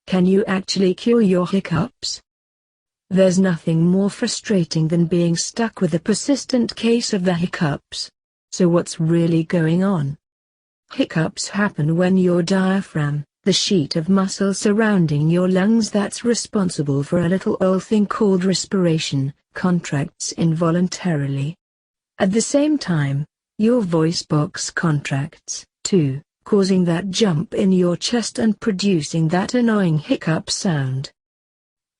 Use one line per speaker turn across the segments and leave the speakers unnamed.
Can you actually cure your hiccups? There's nothing more frustrating than being stuck with a persistent case of the hiccups. So what's really going on? Hiccups happen when your diaphragm, the sheet of muscle surrounding your lungs that's responsible for a little old thing called respiration, contracts involuntarily. At the same time, your voice box contracts, too, causing that jump in your chest and producing that annoying hiccup sound.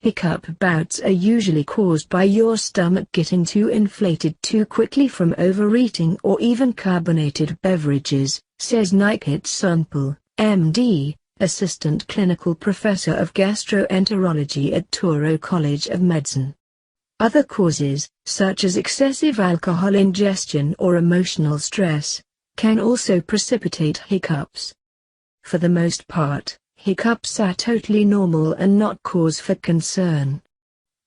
Hiccup bouts are usually caused by your stomach getting too inflated too quickly from overeating or even carbonated beverages, says Nikit Sonpal, MD, Assistant Clinical Professor of Gastroenterology at Touro College of Medicine. Other causes, such as excessive alcohol ingestion or emotional stress, can also precipitate hiccups. For the most part, hiccups are totally normal and not cause for concern.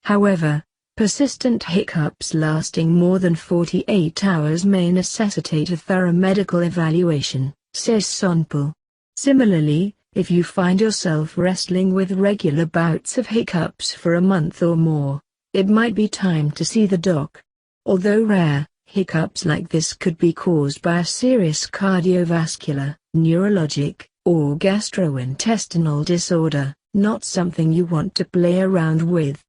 However, persistent hiccups lasting more than 48 hours may necessitate a thorough medical evaluation, says Sonpal. Similarly, if you find yourself wrestling with regular bouts of hiccups for a month or more, it might be time to see the doc. Although rare, hiccups like this could be caused by a serious cardiovascular, neurologic, or gastrointestinal disorder, not something you want to play around with.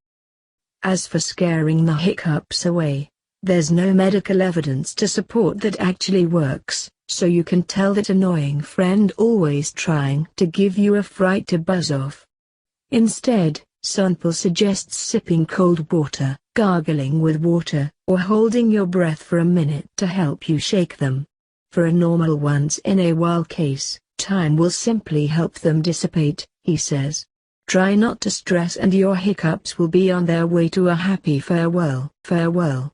As for scaring the hiccups away, there's no medical evidence to support that actually works, so you can tell that annoying friend always trying to give you a fright to buzz off. Instead, Sonpal suggests sipping cold water, gargling with water, or holding your breath for a minute to help you shake them. For a normal once-in-a-while case, time will simply help them dissipate, he says. Try not to stress and your hiccups will be on their way to a happy farewell.